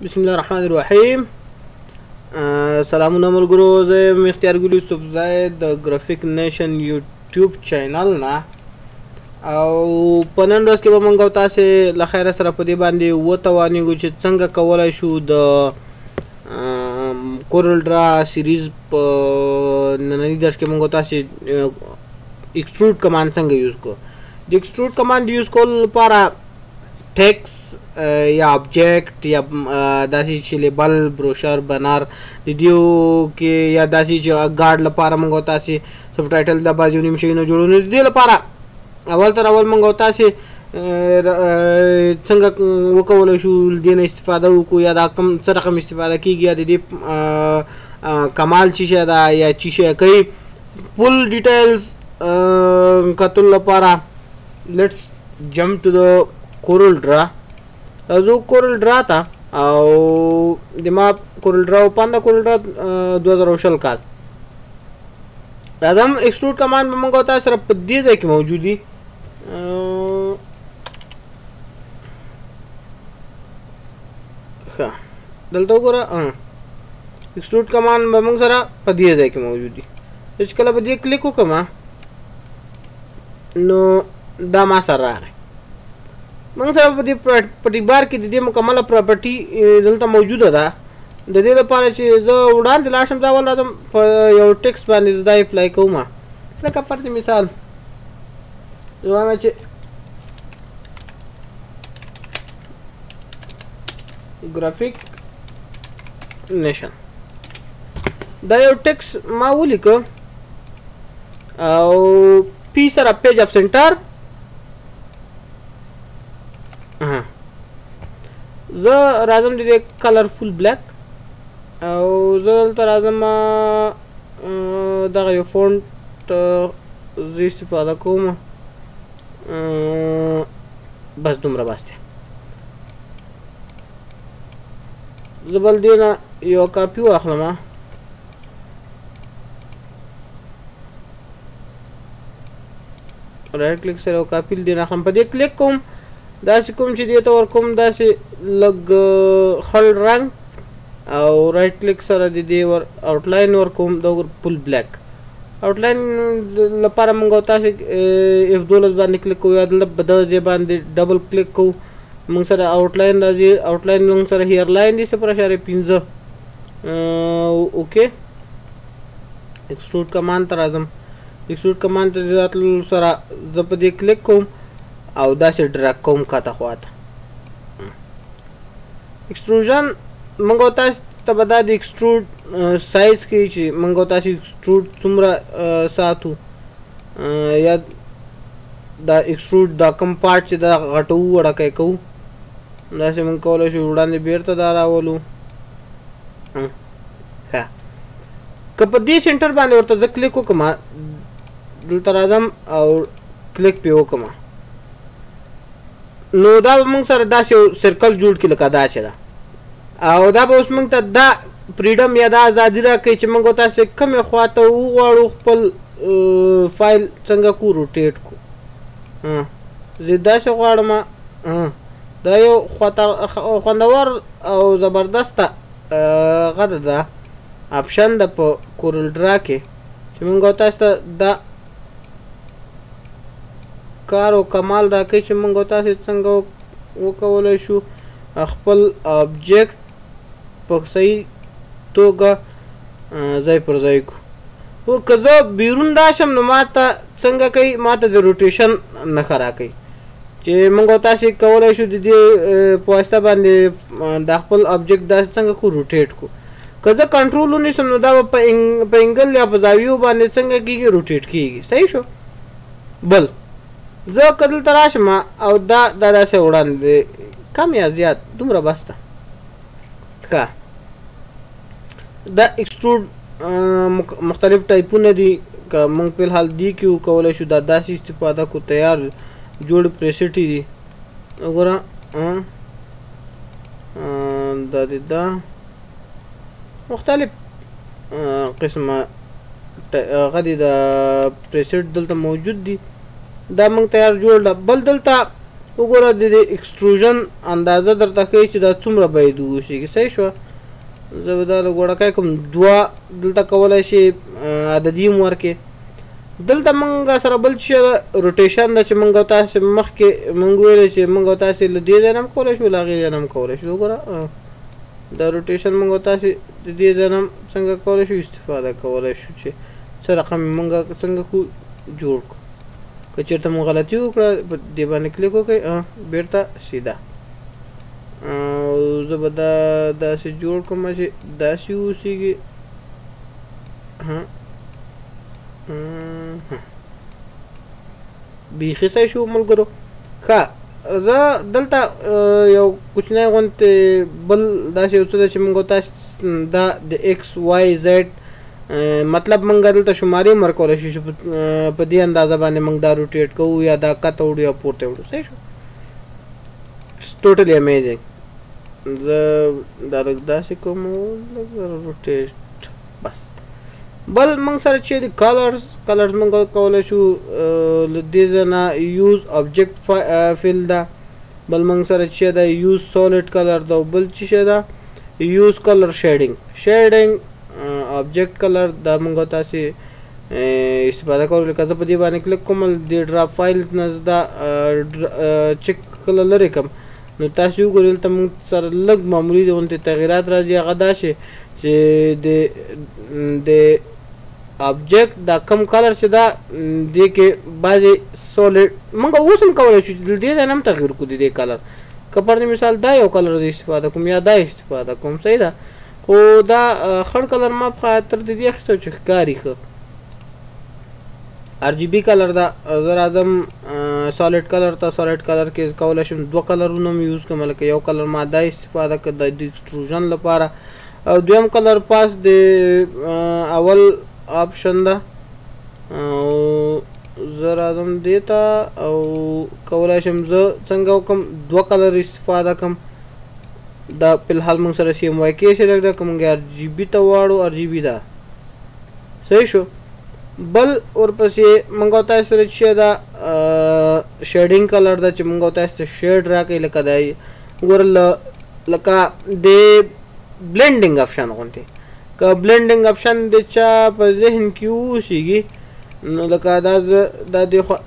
بسم الله الرحمن الرحیم. سلامونه ملګرو، زه یم اختیار ګل یوسف زاید د ګرافیک نیشن یوټیوب چینل نه، او په نن ورځ کې به موږ تاسې له خیره سره په دې باندې وتوانیږو چې څنګه کولی شو د کورل ډرا سیریز په ننني درس کې موږ تاسې ایکسټروډ کمانډ څنګه یوز کړو. د ایکسټروډ کمانډ یوز کولو لپاره ټیکس یا آبجیکټ یا داسې چې لیبل بروشر بنر د دیو کې یا داسې چې ګارډ لپاره موږ تاسې سب ټایټل د بعضې نیم شیونو جوړو. نو د دې لپاره اول تر اول موږ تاسې څنګه وکولی شو دې نه استفاده وکړو، یا دا کوم څه رقم استفاده کېږي، یا د دې کمال څه شی ده یا څه شی کوي. فل ډیټیلز کتلو لپاره لیټس جمپ ټو د کورل ډرا. راځو کورل ډرا ته، او د ما کورل ډرا وپانده کورل ډرا 2020 کال. راځم ایکسټروډ کمانډ به موږ تاسو سره په دې ځای کې موجود دي. ښه دلته وګوره، ایکسټروډ کمانډ به موږ سره په دې ځای کې موجود دي. چې کله به دې کلیک وکړم نو دا ما سره راغی. موږ سره په دې پټي بار کې د دې مکمله پراپرټي دلته موجوده ده. د دې لپاره چې زه وړاندې لاړ شم، زه اول راځم په یو ټیکس باندې دا اپلای کوم. لکه فرض مثال زه وایم چې ګرافیک نیشن، دا یو ټیکس ما ولیکه او پی سره پیج اف سنټر. زه راځم د دې کلرفول بلیک، او زه دلته راځم دغه یو فونټ زه استفاده کوم. بس دومره بس دی. زه بل دې نه یو کاپي واخلم، رایټ کلیک سره یو کاپي دې نه اخلم، په دې کلیک کوم. داسې کوم چې دې ته ورکوم داسې لږ خړ رنګ، او رایټ کلیک سره د دې آوټلاین ورکوم د فل بلیک. آوټلاین لپاره موږ تاسې F12 باندې کلیک کوو، یا دلته په دغه ځای باندې ډبل کلیک کوو. موږ سره آوټلاین راځي، آوټلاین موږ سره هیر لاین دي 0.5. اوکې، ایکسټروډ کمانډ ته راځم. ایکسټروډ کمانډ ته راتلو سره زه په دې کلیک کوم او داسې ډراګ کوم کاته خواته. ایکسټروژن موږ تاسو ته به دا د ایکسټروډ سایز کې چې موږ تاسو ایکسټروډ څومره ساتو، یا دا ایکسټروډ دا کوم پارټ چې دا غټو وړکی کوو، داسې موږ کولی شو وړاندې بیرته دا راولو. ښه، که په دې سنټر باندې ورته زه کلیک وکړم، دلته راځم او کلیک پې وکړم، نو دا به موږ سره داسې یو سرکل جوړ کړي لکه دا چې ده، او دا به اوس موږ ته دا فریډم یا دا ازادي راکوي چې موږ تاسې کومې خواته وغواړو خپل فایل څنګه کو روټیټ کو. زه داسې غواړم. دا یو خوندور او زبردسته غده ده آپشن ده په کورل ډرا کې، چې موږ تاسو ته دا کار او کمال راکوي چې موږ تاسې څنګه وکولی شو خپل آبجیکټ په صحیح توګه ځای پر ځای کړو. خو که زه بیرون راشم نو ما ته څنګه کوي، ما ته د روټیشن نښه راکوي چې موږ تاسې کولی شو د دې په واسطه باندې دا خپل آبجیکټ داسې څنګه کو روټیټ کو. که زه کنټرول ونیسم نو دا به په انګل یا په زاویو باندې څنګه کېږي، روټیټ کېږي. صحیح شو. بل زه که دلته راشم او دا داسې وړاندې کم یا زیات دومره بس ده. ښه، دا ایکسټروډ مختلف ټایپونه دي. که موږ په الحال دې کې وکولی شو دا داسې استفاده کو، تیار جوړ پریسټي دي. وګوره دا د دا مختلف قسمه هغه دي د پریسټ دلته موجود دي. دا موږ تیار جوړ ده. بل دلته وګوره د دې اکسټروژن اندازه درته ښیي چې دا څومره باید ووسیږي. صحیح شوه. زه به دا لږ وړکی کوم 2 دلته کولی شي عددي هم ورکړې. دلته موږ سره بل څه روټیشن ده چې موږ او تاسې مخکې موږ ویلې چې موږ او تاسې له دې ځای نه هم کولی شو له هغې ځای نه هم کولی شو. وګوره دا روټیشن موږ او تاسې د دې ځای نه هم څنګه کولی شو استفاده کولی شو چې څه رقم یې موږ څنګه کړو جوړ کړو. که چېرته مو غلطي وکړه په دې باندې کلیک وکړئ بېرته سیده. زه به دا داسې جوړ کړم چې داسې واوسېږي. بیخي صحیح شو ملګرو. ښه زه دلته یو کوچنی غوندې بل داسې یو څه ده چې موږ او تاسې دا د ایکس وای زیډ مطلب موږ دلته شمارې هم ورکولی شو چې په دې اندازه باندې موږ دا روټیټ کوو یا دا کته وړو یا پورته وړو. صحیح شو. اټس ټوټلی امیزنګ. زه دا لږ داسې کوم روټیټ بس. بل موږ سره چې د کلرز موږ کولی شو له دې ځای نه یوز آبجیکټ فیل ده. بل موږ سره چې ده یوز سالډ کلر ده او بل څه شی ده یوز کلر شیډینګ آبجیکټ کلر دا موږ تاسې استفاده کوو. لکه زه په دې باندې کلیک کوم د ډراپ فایل نه زه دا چک کله لرې کړم نو تاسې وګورئ دلته موږ سره لږ معمولي غوندې تغیرات راځي. هغه دا شی چې د آبجیکټ دا کم کلر چې دا دې کې بعضې سالډ موږ اوس هم کولی شو چې د دې ځای نه هم تغیر کړو د دې کلر. که پر مثال دا یو کلر زه استفاده کوم یا دا استفاده کوم. صحیح ده. خو دا خړ کلر ما په خاطر د دې اخیستی چې ښکاري ښه. آر جی بي کلر ده. زه راځم سالډ کلر ته. سالډ کلر کې کولی شم 2 کلرونه هم یوز کړم. لکه یو کلر ما دا استفاده کړ د اکسټروژن لپاره او دویم کلر پاس د اول آپشن ده. زه راځم دې ته او کولی شم زه څنګه وکړم 2 کلر استفاده کړم. دا په الحال موږ سره سی ایم وائی کې سلیکټ ده. که موږ آر جی بي ته واړو آر جی بي ده. صحیح شو. بل ورپسې موږ او تاسې سره چې ده شیډینګ کلر ده چې موږ او تاسې ته شیډ راکوي. لکه دا وګوره لکه د بلینډینګ آپشن غوندې. که بلینډینګ آپشن د چا په ذهن کې واوسېږي نو لکه دا دې خوا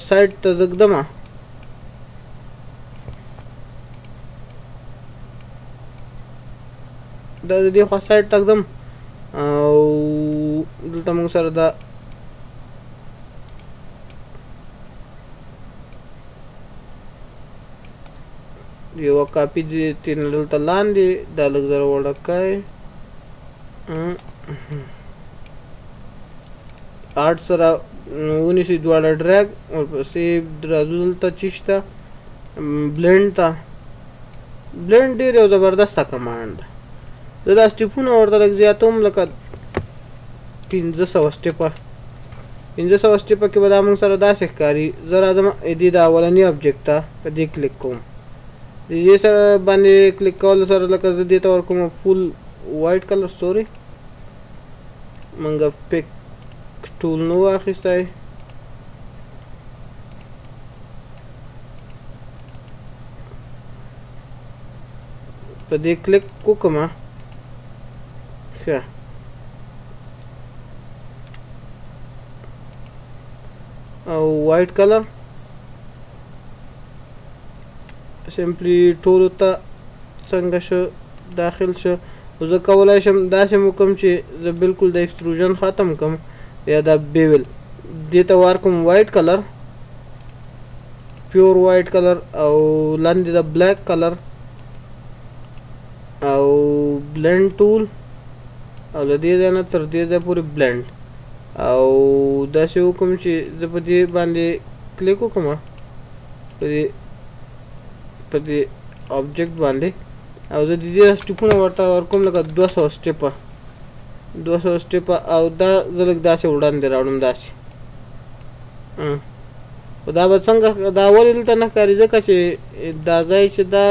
سایډ ته زه ږدمه دا د دې خوا سایډ ته ږدم او دلته موږ سره دا یوه کاپي دې نه دلته لاندې دا لږ زره وړکی آرټ سره ونیسئ دواړه ډریګ ورپسې راځو دلته چې شته بلینډ ته. بلینډ ډېر یو زبردسته کمانډ ده. زه دا سټیپونه ورته لږ زیاتوم لکه 500 سټیپه. 500 سټیپه کې به دا موږ سره داسې ښکاري. زه راځم دې د اولني آبجیکټ ته په دې کلیک کوم. د دې سره باندې کلیک کولو سره لکه زه دې ته ورکوم فول وایټ کلر. سوري موږ پیک ټول نو واخیستی. په دې کلیک وکړم. ښه او وایټ کلر سمپلی ټولو ته څنګه شو داخل شو. زه کولی شم داسې م وکړم چې زه بالکل د اکسټروژن ختم کړم یا دا بیول دې ته ورکړم وایټ کلر پیور وایټ کلر او لاندې د بلیک کلر او بلینډ ټول او له دې ځای نه تر دې ځای پورې بلینډ او داسې وکړم چې زه په دې باندې کلیک وکړم په دې آبجیکټ باندې او زه د دې سټیپونه ورته ورکوم لکه 200 سټیپه او دا زه لږ داسې وړاندې راوړم داسې. خو دا به څنګه دا ولې دلته نه ښکاري ځکه چې دا ځای چې دا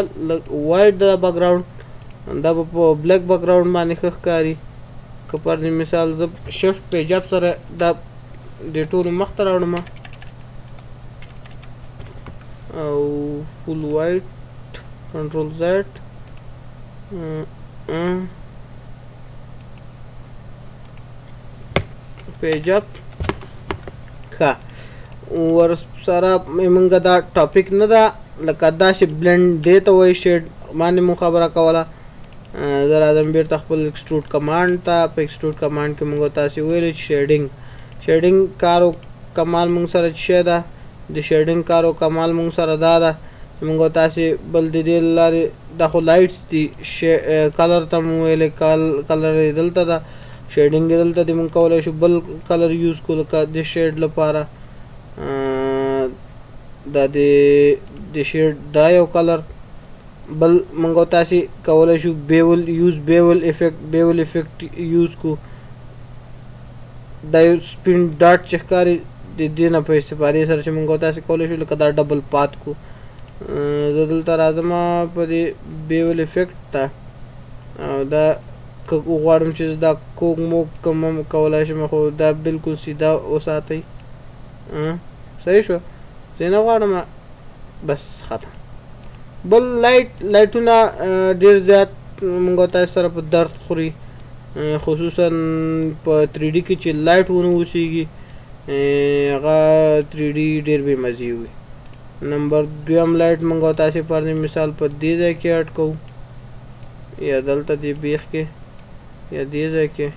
وایټ ده بیکګراونډ دا به په بلیک بیکګراونډ باندې ښه ښکاري. که پر مثال زه شفټ پیجاب سره دا د ټولو مخ ته راوړم او فول وایټ کنټرول زد پیج اپ ښه ور سره موږ دا ټاپک نه ده لکه داسې بلنډ دی ته وایي شیډ باندې مو خبره کوله زه راځم بیرته خپل ایکسټروډ کمانډ ته په ایکسټروډ کمانډ کې موږ تاسې ویلي شیډینګ کارو کمال موږ سره څه شی ده د شیډینګ کارو کمال موږ سره دا ده چې موږ تاسې بل د دې لارې دا خو لایټس دي کلر ته مو ویلې کلر یې دلته ده شیډینګ یې دلته دی موږ کولی شو بل کلر یوز کړو لکه د شیډ لپاره دا د شیډ دا یو کلر بل موږ تاسې کولی شو بیول افیکټ یوز کړو دا یو سپین ډاټ چې ښکاري د دې نه په استفادې سره چې موږ تاسې کولی شو لکه دا ډبل پات کړو زه دلته راځم په دې بیول افیکټ ته او دا که غواړم چې دا کوږ موږ کم کولی شم خو دا بالکل سیده وساتئ صحیح شو زه نه غواړم بس ختم بل لایټونه ډېر زیات موږ تاسو سره په درد خوري خصوصا په 3D کې چې لایټ ونه اوسېږي هغه 3D ډېر بې مزې وي نمبر دویم لایټ موږ تاسې پر مثال په دې ځای کې اډ کوو یا دلته دې بیخ کې یا دې ځای کې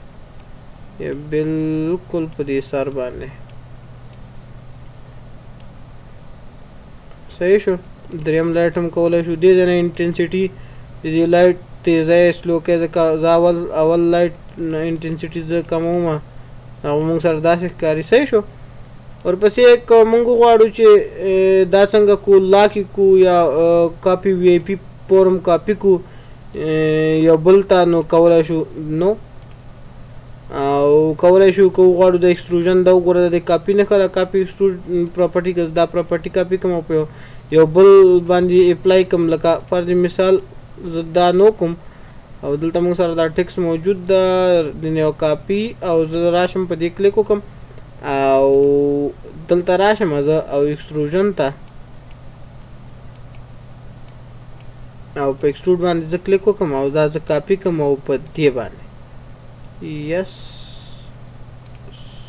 یا بالکل په دې سر باندې صحیح شو دریم لایټ هم کولی شو دې ځای نه انټنسټي د دې لایټ تیزی سلو کې زه اول لایټ انټنسټي زه کموم هغه موږ سره داسې ښکاري صحیح شو ورپسې که موږ غواړو چې دا څنګه کو لاکې کو یا کاپي وی آی پي فورم کاپي کو یو بل ته نو کولی شو نو او کولی شو که وغواړو د ایکسټروژن دا وګوره د کاپي نښه ده کاپي ایکسټروډ پراپرټي که دا پراپرټي کاپي کوم او په یو بل باندې اپلای کوم لکه فرض مثال زه دا نو کوم او دلته موږ سره دا ټکس موجود ده د یو کاپي او زه راشم په دې کلیک وکړم او دلته راشم زه او ایکسټروژن ته او په ایکسټروډ باندې زه کلیک وکړم او دا زه کاپي کوم او په دې باندې یس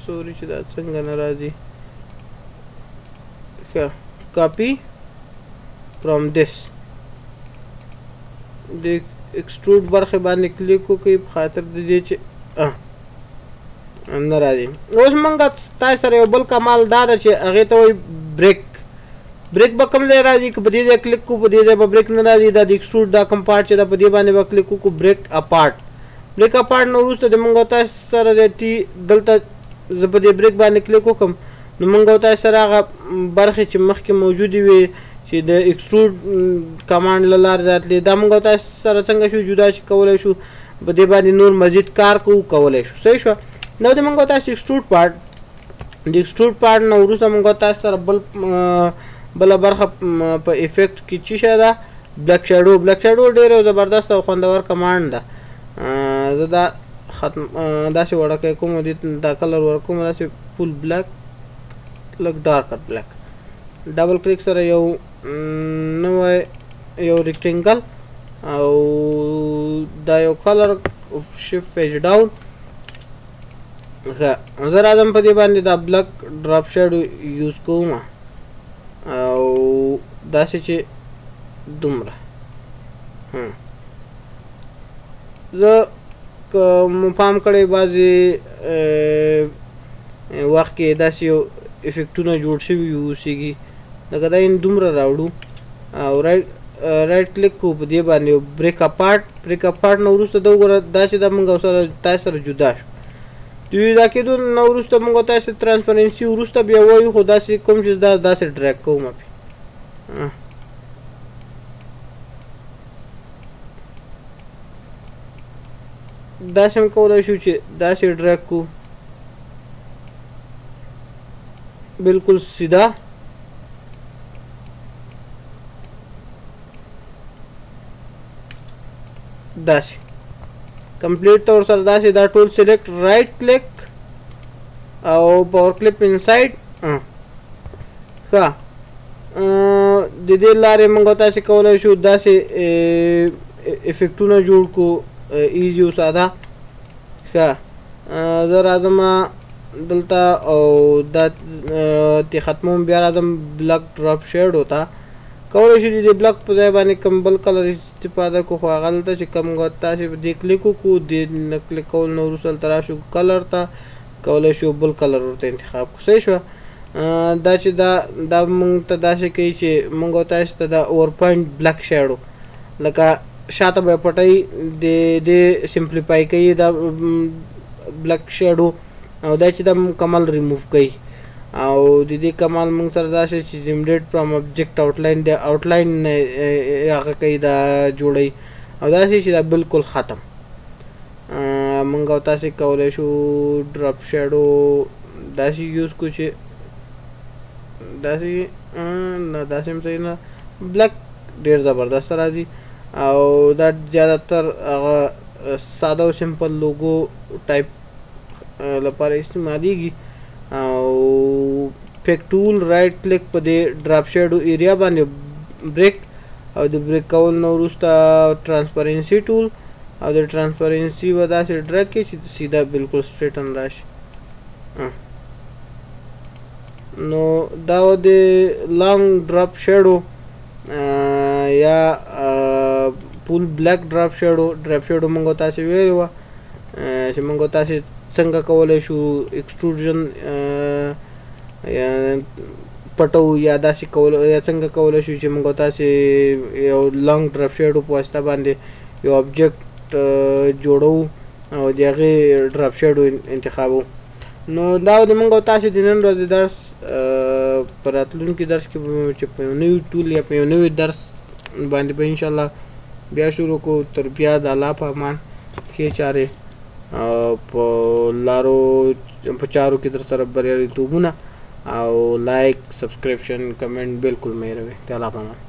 سوري چې دا څنګه نه راځي ښه کاپي فرام دس د ایکسټروډ برخې باندې کلیک وکړئ په خاطر د دې چې نه راځي اوس موږ تاسو سره یو بل کمال دا ده چې هغې ته وایي بریک به کوم ځای راځي که په دې ځای کلیک کړو په دې ځای به بریک نه راځي دا د ایکسټروډ دا کوم پارټ چې دا په دې باندې به کلیک وکړو بریک اپارټ نه وروسته د موږ تاسو سره دلته زه په دې بریک باندې کلیک وکړم نو موږ تاسو سره هغه برخې چې مخکې موجودې وي چې د ایکسټروډ کمانډ له لارې راتلې دا موږ تاسو سره څنګه شو جدا چې کولی شو په دې باندې نور مزید کار کولی شو صحیح شو نو د موږ تاسو ایکسټروډ پارټ نه وروسته موږ تاسو سره بله برخه په افیکټ کې څه شی ده بلیک شیډو ډېر زبردست او خوندور کمانډ ده زه دا ختم داسې وړکی کوم دا کلر ورکوم داسې فول بلیک لږ ډارکر بلیک ډبل کلیک سره یو نوی یو ریکټینګل او دا یو کلر شیفټ پیج ډاون ښه زه راځم په دې باندې دا بلیک ډراپ شیډو یوز کوم او داسې چې دومره زه که مو پام کړی بعضې وخت کې داسې یو افیکټونه جوړ شوي اوسېږي لکه دا یې دومره راوړو او رایټ کلیک کوو په دې باندې بریک اپارټ نه وروسته دا وګوره دا چې دا موږ سره تاسو سره جدا شو د جدا کېدو نه وروسته موږ تاسو ترانسپرنسي وروسته بیا وایو خو داسې کوم چې دا داسې ډریګ کوم داسې هم کولی شو چې داسې ډریګ کوو بالکل سیده داسې کمپلیټ طور سره داسې دا ټول سلیکټ رائټ کلیک او پاور کلیپ انساید ښه د دې لارې موږ تاسې کولی شو داسې افیکټونه جوړ کړو ایزي او ساده. ښه زه راځم دلته او دا ترې ختموم، بیا راځم بلک ډراپ شیډو ته. کولی شو د دې بلک په ځای باندې کوم بل کلر استفاده کړو، خو هغه دلته چې کوم تاسې په دې کلیک وکړو، دې نه کلیک کول نه وروسته هلته راشو کلر ته، کولی شو بل کلر ورته انتخاب کړو. صحیح شوه. دا چې دا موږ ته داسې کوي چې موږ او تاسې ته دا اوور پوینټ بلک شیډو لکه شاته به پټوي د سمپلیفای کوي دا بلک شیډو، او دا چې دا مکمل ریموف کوي. او د دې کمال موږ سره دا شی چې جنریټ فرام ابجیکټ آوټلاین د آوټلاین هغه کوي دا جوړوي، او دا شی چې دا بالکل ختم. موږ او تاسې کولی شو ډراپ شیډو داسې یوز کړو چې داسې نه، داسې هم صحیح نه، بلک ډېر زبردست راځي. او دا زیاتر هغه ساده او سمپل لوګو ټایپ لپاره استعمالیږي. او پیک ټول رائټ کلیک په دې ډراپ شیډو ایریا باندې بریک، او د بریک کول نه وروسته ټرانسپرنسي ټول، او د ټرانسپرنسي به داسې ډرګ کړي چې سیده بالکل سټریټن راشي. نو دا د لانګ ډراپ شیډو یا فول بلیک ډراپ شیډو موږ تاسې ویلې وه چې موږ تاسې څنګه کولی شو ایکسټروژن پټو یا داسې یا څنګه کولی شو چې موږ تاسې یو لانګ ډراپ شیډو په واسطه باندې یو ابجیکټ جوړو او د هغې ډراپ شیډو انتخابو. نو دا د موږ تاسې د نن ورځې درس په راتلونکي درس کې چې په یو نوي ټول یا په یو نوي درس باندې به انشاءالله بیا شروع کړو. تر بیا د الله په امان ښې چارې په لارو په چارو کې در سره بریالیتوبونه، او لایک سبسکرپشن کمنټ بالکل مې هېروئ. د الله په امان.